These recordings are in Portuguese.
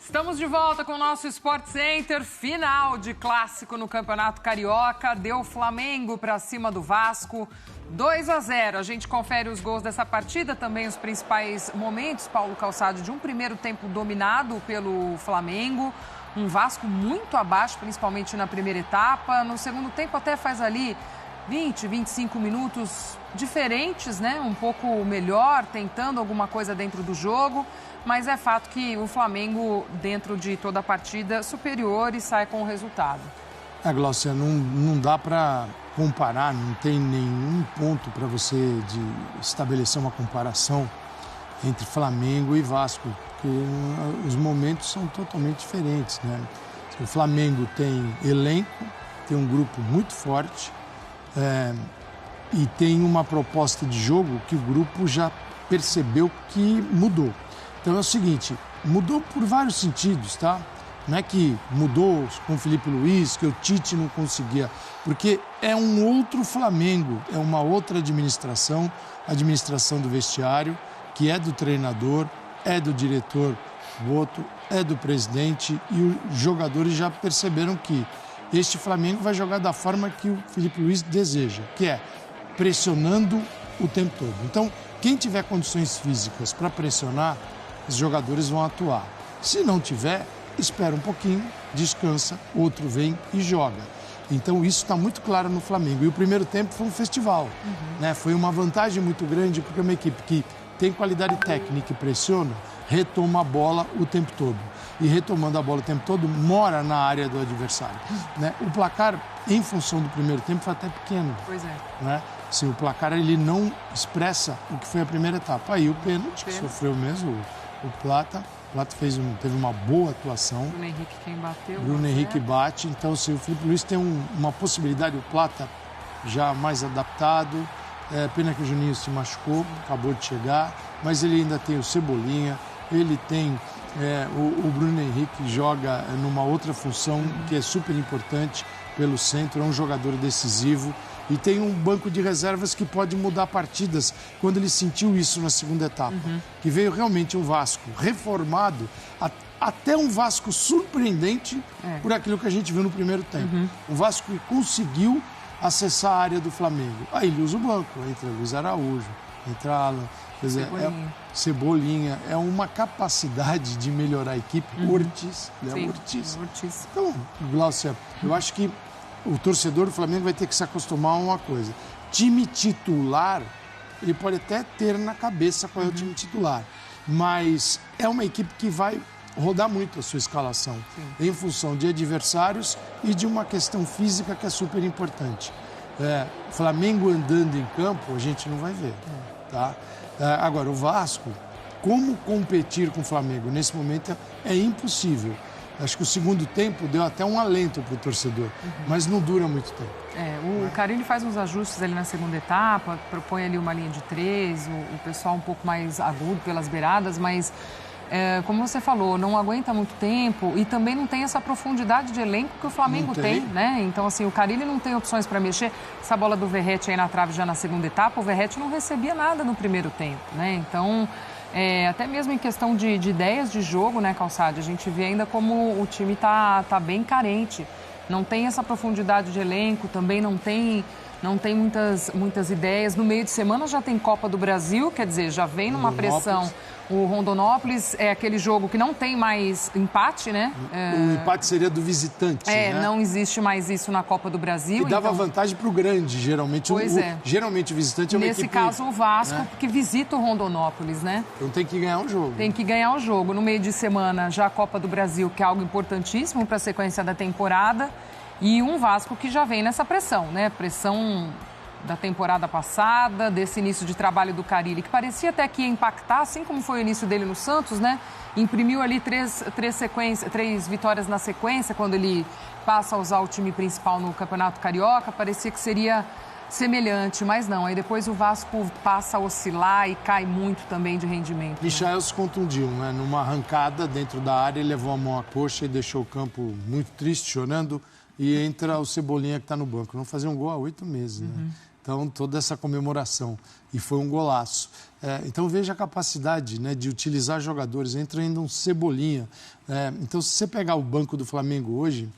Estamos de volta com o nosso Sport Center. Final de clássico no Campeonato Carioca. Deu Flamengo para cima do Vasco. 2-0. A gente confere os gols dessa partida, também os principais momentos, Paulo Calçado, de um primeiro tempo dominado pelo Flamengo. Um Vasco muito abaixo, principalmente na primeira etapa. No segundo tempo até faz ali 20, 25 minutos diferentes, né? Um pouco melhor, tentando alguma coisa dentro do jogo. Mas é fato que o Flamengo, dentro de toda a partida, superior e sai com o resultado. Glaucia, não dá para comparar, não tem nenhum ponto para você estabelecer uma comparação entre Flamengo e Vasco, porque os momentos são totalmente diferentes, né? O Flamengo tem elenco, tem um grupo muito forte e tem uma proposta de jogo que o grupo já percebeu que mudou. Então é o seguinte, mudou por vários sentidos, tá? Não é que mudou com o Felipe Luiz, que o Tite não conseguia, porque é um outro Flamengo, é uma outra administração, a administração do vestiário, que é do treinador, é do diretor Boto, é do presidente, e os jogadores já perceberam que este Flamengo vai jogar da forma que o Felipe Luiz deseja, que é pressionando o tempo todo. Então, quem tiver condições físicas para pressionar, os jogadores vão atuar. Se não tiver, espera um pouquinho, descansa, outro vem e joga. Então isso está muito claro no Flamengo. E o primeiro tempo foi um festival, né? Foi uma vantagem muito grande, porque é uma equipe que tem qualidade técnica e pressiona, retoma a bola o tempo todo. E retomando a bola o tempo todo, mora na área do adversário, né? O placar, em função do primeiro tempo, foi até pequeno. Pois é. Né? Se o placar ele não expressa o que foi a primeira etapa. Aí o pênalti, que sofreu mesmo o Plata. O Plata teve uma boa atuação. Bruno Henrique quem bateu. Bruno Henrique bate. Então, se o Felipe Luiz tem uma possibilidade, o Plata já mais adaptado. Pena que o Juninho se machucou, acabou de chegar. Mas ele ainda tem o Cebolinha. Ele tem o Bruno Henrique, joga numa outra função que é super importante pelo centro. É um jogador decisivo. E tem um banco de reservas que pode mudar partidas, quando ele sentiu isso na segunda etapa. Que veio realmente um Vasco reformado, até um Vasco surpreendente por aquilo que a gente viu no primeiro tempo. Um Vasco que conseguiu acessar a área do Flamengo. Aí ele usa o banco, entra Luiz Araújo, entra Alan, quer dizer, Cebolinha. É uma capacidade de melhorar a equipe. Ortiz, né? Ortiz. Então, Glaucia, eu acho que o torcedor do Flamengo vai ter que se acostumar a uma coisa. Time titular, ele pode até ter na cabeça qual é o time titular, mas é uma equipe que vai rodar muito a sua escalação, em função de adversários e de uma questão física que é super importante. Flamengo andando em campo, a gente não vai ver. Tá? Agora, o Vasco, como competir com o Flamengo nesse momento é impossível. Acho que o segundo tempo deu até um alento para o torcedor, mas não dura muito tempo. O Carille faz uns ajustes ali na segunda etapa, propõe ali uma linha de 3, o pessoal um pouco mais agudo pelas beiradas, mas, como você falou, não aguenta muito tempo e também não tem essa profundidade de elenco que o Flamengo tem, né? Então, assim, o Carille não tem opções para mexer. Essa bola do Verratti aí na trave já na segunda etapa, o Verratti não recebia nada no primeiro tempo, né? Então, até mesmo em questão de ideias de jogo, né, Calçade? A gente vê ainda como o time tá bem carente. Não tem essa profundidade de elenco, também não tem muitas ideias. No meio de semana já tem Copa do Brasil, quer dizer, já vem numa pressão. O Rondonópolis é aquele jogo que não tem mais empate, né? O empate seria do visitante, né? Não existe mais isso na Copa do Brasil. E dava vantagem para o grande, geralmente. Geralmente o visitante é uma equipe... Nesse caso, o Vasco, que visita o Rondonópolis, né? Então tem que ganhar o jogo. Tem que ganhar o jogo. No meio de semana, já a Copa do Brasil, que é algo importantíssimo para a sequência da temporada. E um Vasco que já vem nessa pressão, né? Pressão da temporada passada, desse início de trabalho do Carille, que parecia até que ia impactar, assim como foi o início dele no Santos, né? Imprimiu ali três vitórias na sequência, quando ele passa a usar o time principal no Campeonato Carioca, parecia que seria semelhante, mas não. Aí depois o Vasco passa a oscilar e cai muito também de rendimento. Michael se contundiu, né? Numa arrancada dentro da área, ele levou a mão à coxa e deixou o campo muito triste, chorando, e entra o Cebolinha que está no banco. Não fazia um gol há 8 meses, né? Então, toda essa comemoração. E foi um golaço. Então, veja a capacidade, né, de utilizar jogadores. Entra ainda um Cebolinha. Então, se você pegar o banco do Flamengo hoje,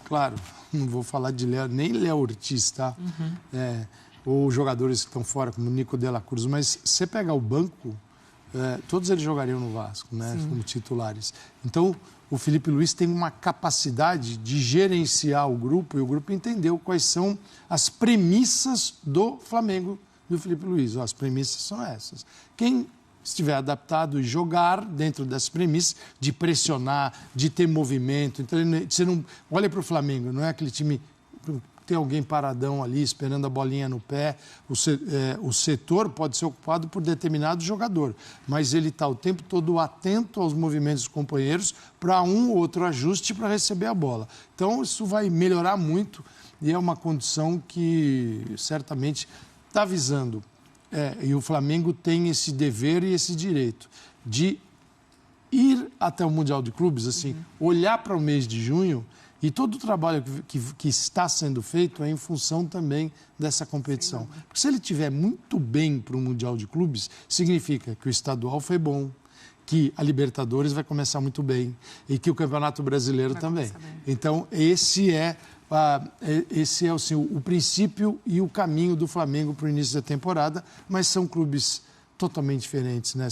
claro, não vou falar de nem Léo Ortiz, tá? Ou jogadores que estão fora, como o Nico de la Cruz. Mas se você pegar o banco, todos eles jogariam no Vasco, né, como titulares. Então, o Felipe Luiz tem uma capacidade de gerenciar o grupo, e o grupo entendeu quais são as premissas do Flamengo do Felipe Luiz. As premissas são essas. Quem estiver adaptado e jogar dentro dessas premissas, de pressionar, de ter movimento. Então, você não olha para o Flamengo, não é aquele time... Tem alguém paradão ali, esperando a bolinha no pé. O setor pode ser ocupado por determinado jogador, mas ele está o tempo todo atento aos movimentos dos companheiros para um ou outro ajuste para receber a bola. Então, isso vai melhorar muito e é uma condição que certamente está visando. E o Flamengo tem esse dever e esse direito de ir até o Mundial de Clubes, assim, olhar para o mês de junho. E todo o trabalho que está sendo feito é em função também dessa competição. Porque se ele estiver muito bem para o Mundial de Clubes, significa que o estadual foi bom, que a Libertadores vai começar muito bem e que o Campeonato Brasileiro também. Então, esse é assim, o princípio e o caminho do Flamengo para o início da temporada, mas são clubes totalmente diferentes, né?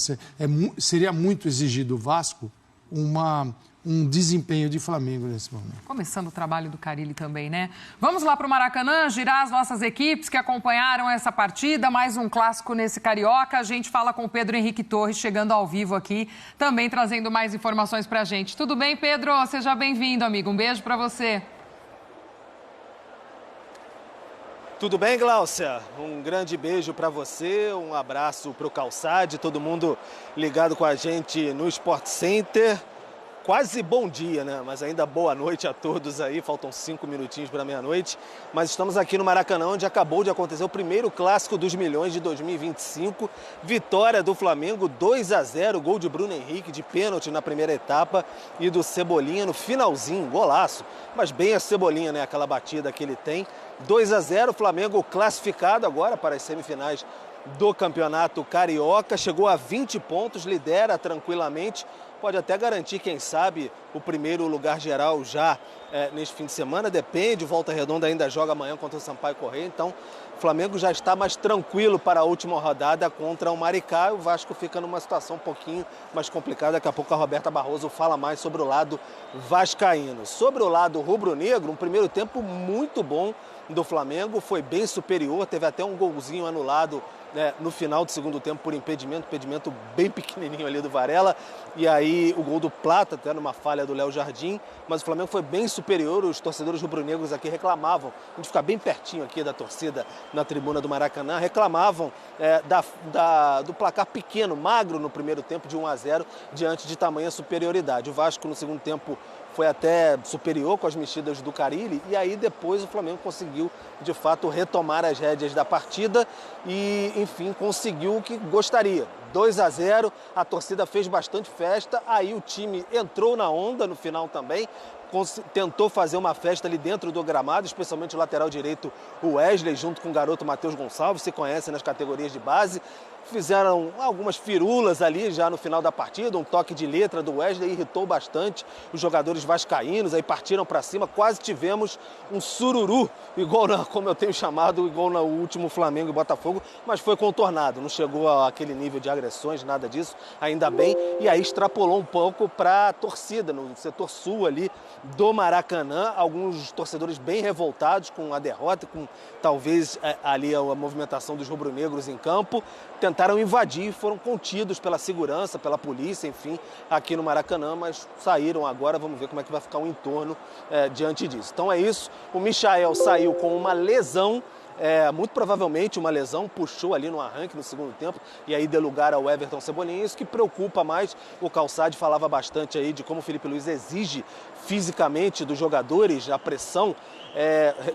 Seria muito exigir do Vasco um desempenho de Flamengo nesse momento. Começando o trabalho do Carille também, né? Vamos lá para o Maracanã, girar as nossas equipes que acompanharam essa partida, mais um clássico nesse Carioca. A gente fala com o Pedro Henrique Torres, chegando ao vivo aqui, também trazendo mais informações para a gente. Tudo bem, Pedro? Seja bem-vindo, amigo. Um beijo para você. Tudo bem, Gláucia? Um grande beijo para você, um abraço para o Calçade, todo mundo ligado com a gente no Sport Center. Quase bom dia, né? Mas ainda boa noite a todos aí. Faltam 5 minutinhos para meia-noite. Mas estamos aqui no Maracanã, onde acabou de acontecer o primeiro Clássico dos Milhões de 2025. Vitória do Flamengo, 2-0. Gol de Bruno Henrique, de pênalti na primeira etapa. E do Cebolinha no finalzinho, golaço. Mas bem a Cebolinha, né? Aquela batida que ele tem. 2-0, Flamengo classificado agora para as semifinais do Campeonato Carioca. Chegou a 20 pontos, lidera tranquilamente. Pode até garantir, quem sabe, o primeiro lugar geral já neste fim de semana. Depende, o Volta Redonda ainda joga amanhã contra o Sampaio Corrêa. Então, o Flamengo já está mais tranquilo para a última rodada contra o Maricá. O Vasco fica numa situação um pouquinho mais complicada. Daqui a pouco a Roberta Barroso fala mais sobre o lado vascaíno. Sobre o lado rubro-negro, um primeiro tempo muito bom do Flamengo. Foi bem superior, teve até um golzinho anulado no final do segundo tempo por impedimento bem pequenininho ali do Varela, e aí o gol do Plata, até numa falha do Léo Jardim, mas o Flamengo foi bem superior. Os torcedores rubro-negros aqui reclamavam, a gente fica bem pertinho aqui da torcida na tribuna do Maracanã, reclamavam do placar pequeno, magro no primeiro tempo de 1-0, diante de tamanha superioridade. O Vasco no segundo tempo foi até superior com as mexidas do Carille, e aí depois o Flamengo conseguiu, de fato, retomar as rédeas da partida e, enfim, conseguiu o que gostaria. 2-0, a torcida fez bastante festa, aí o time entrou na onda no final também, tentou fazer uma festa ali dentro do gramado, especialmente o lateral direito, o Wesley, junto com o garoto Matheus Gonçalves, se conhecem nas categorias de base. Fizeram algumas firulas ali já no final da partida, um toque de letra do Wesley irritou bastante os jogadores vascaínos, aí partiram para cima, quase tivemos um sururu, como eu tenho chamado, igual no último Flamengo e Botafogo, mas foi contornado, não chegou àquele nível de agressões, nada disso, ainda bem, e aí extrapolou um pouco para a torcida, no setor sul ali do Maracanã, alguns torcedores bem revoltados com a derrota, com talvez ali a movimentação dos rubro-negros em campo, tentaram invadir e foram contidos pela segurança, pela polícia, enfim, aqui no Maracanã, mas saíram agora. Vamos ver como é que vai ficar o entorno diante disso. Então é isso, o Michael saiu com uma lesão, muito provavelmente uma lesão, puxou ali no arranque no segundo tempo e aí deu lugar ao Everton Cebolinha. Isso que preocupa mais. O Calçade falava bastante aí de como o Felipe Luiz exige fisicamente dos jogadores, a pressão.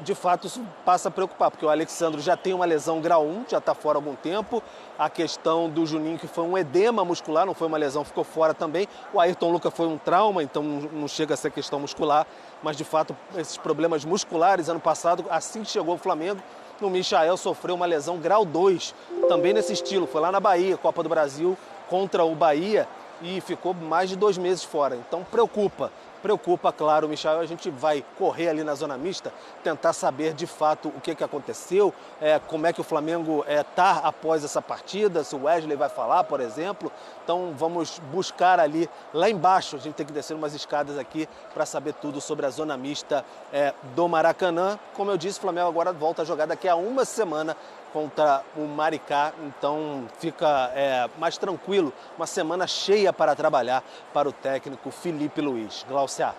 De fato isso passa a preocupar, porque o Alexandro já tem uma lesão grau 1, já está fora há algum tempo. A questão do Juninho, que foi um edema muscular, não foi uma lesão, ficou fora também. O Ayrton Lucas foi um trauma, então não chega a ser questão muscular, mas de fato esses problemas musculares, ano passado, assim que chegou o Flamengo, no Michael sofreu uma lesão grau 2, também nesse estilo. Foi lá na Bahia, Copa do Brasil contra o Bahia, e ficou mais de 2 meses fora. Então preocupa, claro, o Michael. A gente vai correr ali na zona mista, tentar saber de fato o que aconteceu, como é que o Flamengo está após essa partida, se o Wesley vai falar, por exemplo. Então vamos buscar ali, lá embaixo, a gente tem que descer umas escadas aqui para saber tudo sobre a zona mista do Maracanã. Como eu disse, o Flamengo agora volta a jogar daqui a uma semana contra o Maricá, então fica mais tranquilo, uma semana cheia para trabalhar para o técnico Felipe Luiz. Glaucia.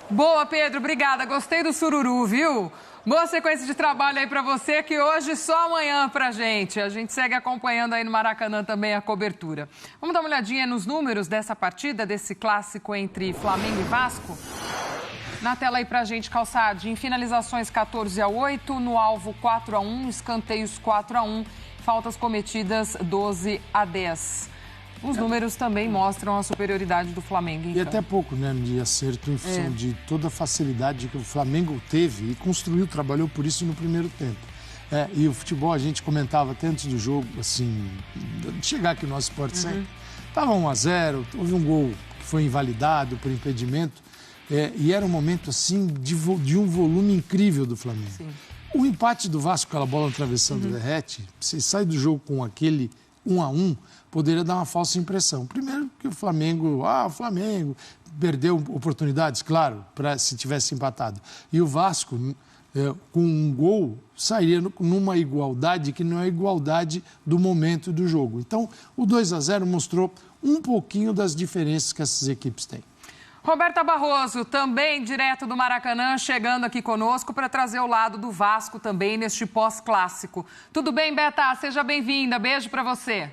Boa, Pedro, obrigada, gostei do sururu, viu? Boa sequência de trabalho aí para você, que hoje só amanhã pra gente. A gente segue acompanhando aí no Maracanã também a cobertura. Vamos dar uma olhadinha nos números dessa partida, desse clássico entre Flamengo e Vasco? Na tela aí pra gente, Calçade, em finalizações 14-8, no alvo 4-1, escanteios 4-1, faltas cometidas 12-10. Os números também mostram a superioridade do Flamengo. E até pouco, né, de acerto em função de toda a facilidade que o Flamengo teve e construiu, trabalhou por isso no primeiro tempo. E o futebol, a gente comentava até antes do jogo, assim, de chegar aqui no nosso Sport Center, estava 1-0, houve um gol que foi invalidado por impedimento. E era um momento, assim, de um volume incrível do Flamengo. Sim. O empate do Vasco, aquela bola atravessando o Derrete, você sai do jogo com aquele 1-1, poderia dar uma falsa impressão. Primeiro que o Flamengo perdeu oportunidades, claro, se tivesse empatado. E o Vasco, com um gol, sairia numa igualdade que não é a igualdade do momento do jogo. Então, o 2-0 mostrou um pouquinho das diferenças que essas equipes têm. Roberta Barroso, também direto do Maracanã, chegando aqui conosco para trazer o lado do Vasco também neste pós-clássico. Tudo bem, Beta? Seja bem-vinda. Beijo para você.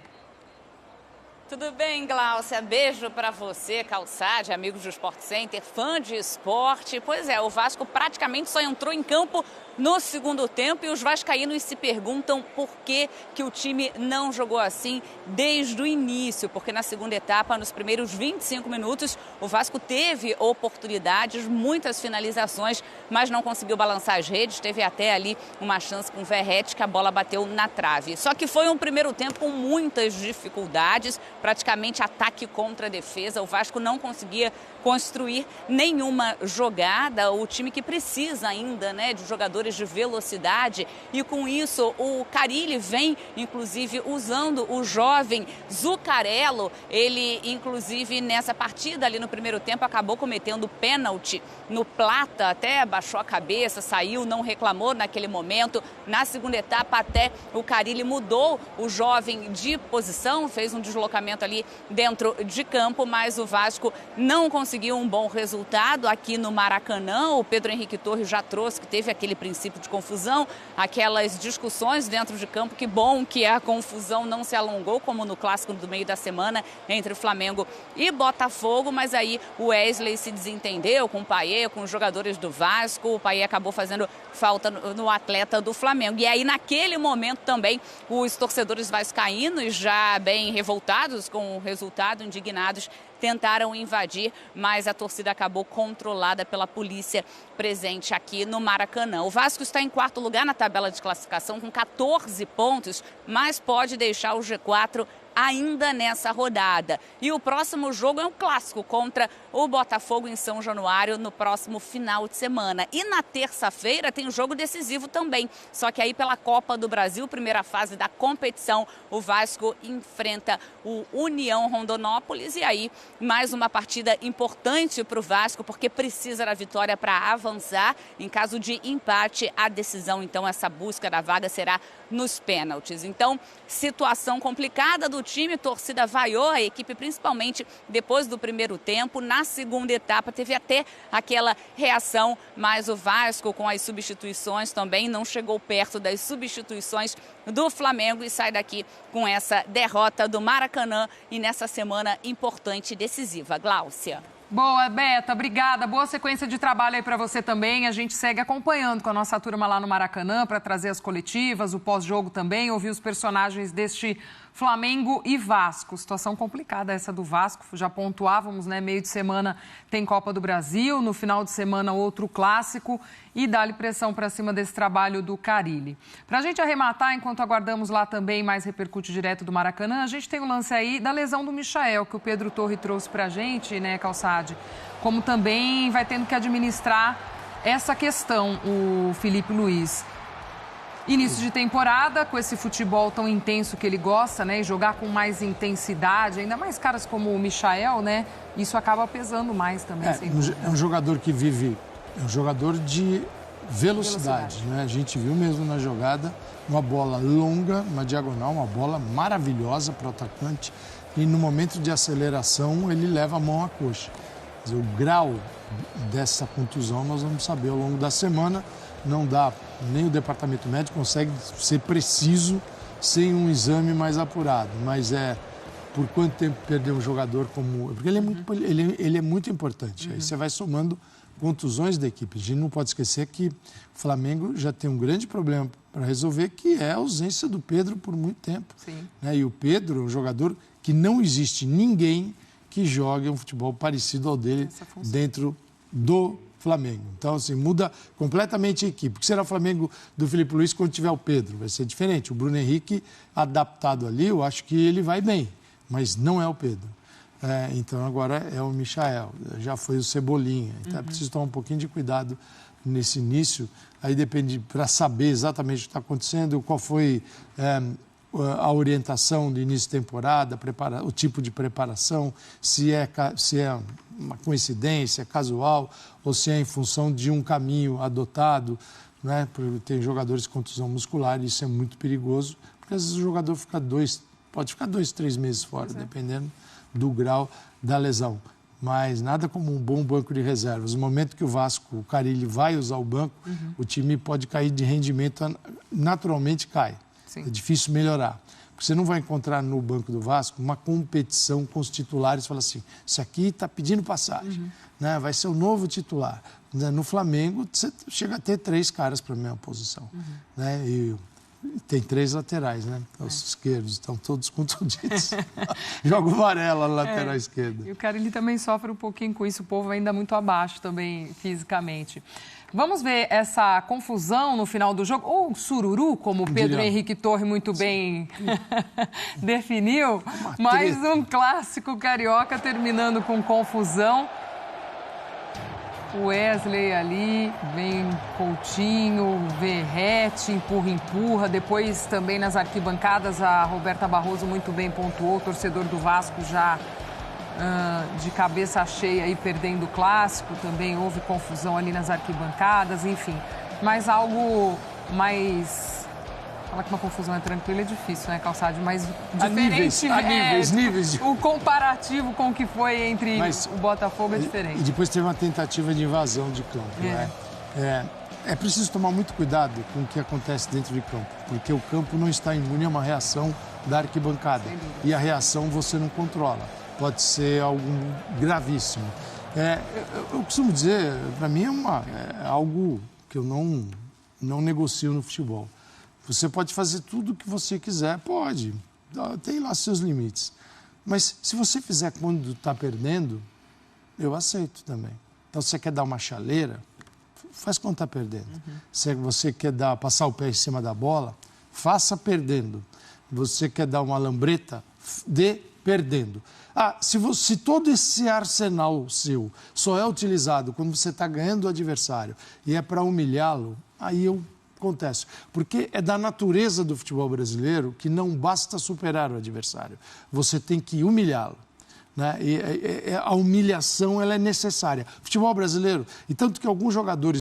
Tudo bem, Glaucia? Beijo para você, Calçade, amigos do Sport Center, fã de esporte. Pois é, o Vasco praticamente só entrou em campo no segundo tempo e os vascaínos se perguntam por que o time não jogou assim desde o início, porque na segunda etapa, nos primeiros 25 minutos, o Vasco teve oportunidades, muitas finalizações, mas não conseguiu balançar as redes, teve até ali uma chance com o Verratti, que a bola bateu na trave. Só que foi um primeiro tempo com muitas dificuldades, praticamente ataque contra defesa, o Vasco não conseguia construir nenhuma jogada, o time que precisa ainda, né, de jogadores de velocidade, e com isso o Carille vem inclusive usando o jovem Zuccarello. Ele inclusive nessa partida ali no primeiro tempo acabou cometendo pênalti no Plata, até baixou a cabeça, saiu, não reclamou naquele momento. Na segunda etapa até o Carille mudou o jovem de posição, fez um deslocamento ali dentro de campo, mas o Vasco não conseguiu um bom resultado aqui no Maracanã. O Pedro Henrique Torres já trouxe que teve aquele princípio de confusão, aquelas discussões dentro de campo. Que bom que a confusão não se alongou, como no clássico do meio da semana entre Flamengo e Botafogo, mas aí o Wesley se desentendeu com o Payet, com os jogadores do Vasco. O Payet acabou fazendo falta no atleta do Flamengo. E aí naquele momento também os torcedores vascaínos, já bem revoltados com o resultado, indignados, tentaram invadir, mas a torcida acabou controlada pela polícia presente aqui no Maracanã. O Vasco está em quarto lugar na tabela de classificação com 14 pontos, mas pode deixar o G4 ainda nessa rodada. E o próximo jogo é um clássico contra o Botafogo em São Januário no próximo final de semana. E na terça-feira tem um jogo decisivo também, só que aí pela Copa do Brasil, primeira fase da competição, o Vasco enfrenta o União Rondonópolis, e aí mais uma partida importante para o Vasco, porque precisa da vitória para avançar. Em caso de empate, a decisão, então, essa busca da vaga será nos pênaltis. Então, situação complicada do time, torcida vaiou a equipe, principalmente depois do primeiro tempo. Na segunda etapa teve até aquela reação, mas o Vasco, com as substituições também, não chegou perto das substituições do Flamengo e sai daqui com essa derrota do Maracanã e nessa semana importante e decisiva. Gláucia. Boa, Beta, obrigada. Boa sequência de trabalho aí para você também. A gente segue acompanhando com a nossa turma lá no Maracanã para trazer as coletivas, o pós-jogo também, ouvir os personagens deste Flamengo e Vasco. Situação complicada essa do Vasco. Já pontuávamos, né? Meio de semana tem Copa do Brasil, no final de semana outro clássico e dá-lhe pressão para cima desse trabalho do Carille. Para a gente arrematar, enquanto aguardamos lá também mais repercute direto do Maracanã, a gente tem o lance aí da lesão do Michael, que o Pedro Torre trouxe para a gente, né, Calçade? Como também vai tendo que administrar essa questão, o Felipe Luiz. Início de temporada, com esse futebol tão intenso que ele gosta, né? E jogar com mais intensidade, ainda mais caras como o Michael, né? Isso acaba pesando mais também. É um jogador que vive, é um jogador de velocidade, né? A gente viu mesmo na jogada uma bola longa, uma diagonal, uma bola maravilhosa para o atacante. E no momento de aceleração, ele leva a mão à coxa. Quer dizer, o grau dessa contusão nós vamos saber ao longo da semana. Não dá, nem o departamento médico consegue ser preciso sem um exame mais apurado. Mas por quanto tempo perder um jogador como... Porque ele é muito importante. Aí você vai somando contusões da equipe. A gente não pode esquecer que o Flamengo já tem um grande problema para resolver, que é a ausência do Pedro por muito tempo. Sim. Né? E o Pedro é um jogador que não existe ninguém que jogue um futebol parecido ao dele dentro do Flamengo. Então, assim, muda completamente a equipe. O que será o Flamengo do Felipe Luiz quando tiver o Pedro? Vai ser diferente. O Bruno Henrique, adaptado ali, eu acho que ele vai bem, mas não é o Pedro. Então, agora é o Michael. Já foi o Cebolinha. Então, é preciso tomar um pouquinho de cuidado nesse início. Aí depende, para saber exatamente o que está acontecendo, qual foi a orientação do início de temporada, o tipo de preparação, se é uma coincidência, casual, ou se é em função de um caminho adotado, né? Porque tem jogadores com contusão muscular, e isso é muito perigoso, porque às vezes o jogador pode ficar 2, 3 meses fora, dependendo do grau da lesão. Mas nada como um bom banco de reservas. No momento que o Carille vai usar o banco, o time pode cair de rendimento, naturalmente cai. Sim. É difícil melhorar. Porque você não vai encontrar no banco do Vasco uma competição com os titulares e falar assim, isso aqui está pedindo passagem, né? Vai ser o novo titular. No Flamengo, você chega a ter 3 caras para a mesma posição. Né? E tem 3 laterais, né? Os esquerdos estão todos contundidos. Joga o Varela na lateral esquerda. E o Carille também sofre um pouquinho com isso, o povo ainda muito abaixo também fisicamente. Vamos ver essa confusão no final do jogo, ou sururu, como o Pedro Henrique Torre muito bem definiu. Mais um clássico carioca terminando com confusão. O Wesley ali, vem Coutinho, Verratti, empurra. Depois também nas arquibancadas a Roberta Barroso muito bem pontuou, o torcedor do Vasco já de cabeça cheia aí perdendo o clássico, também houve confusão ali nas arquibancadas, enfim. Mas algo mais... Falar que uma confusão é tranquila é difícil, né, Calçade? Mas diferente... níveis. O comparativo com o que foi entre o Botafogo é diferente. E depois teve uma tentativa de invasão de campo, né? É preciso tomar muito cuidado com o que acontece dentro de campo, porque o campo não está imune a uma reação da arquibancada. E a reação você não controla. Pode ser algo gravíssimo. Eu costumo dizer, para mim é algo que eu não negocio no futebol. Você pode fazer tudo o que você quiser, pode, tem lá seus limites. Mas se você fizer quando está perdendo, eu aceito também. Então, se você quer dar uma chaleira, faz quando está perdendo. Se você quer passar o pé em cima da bola, faça perdendo. Você quer dar uma lambreta, dê perdendo. Se todo esse arsenal seu só é utilizado quando você está ganhando o adversário e é para humilhá-lo, aí acontece. Porque é da natureza do futebol brasileiro que não basta superar o adversário, você tem que humilhá-lo. Né? A humilhação ela é necessária. Futebol brasileiro, e tanto que alguns jogadores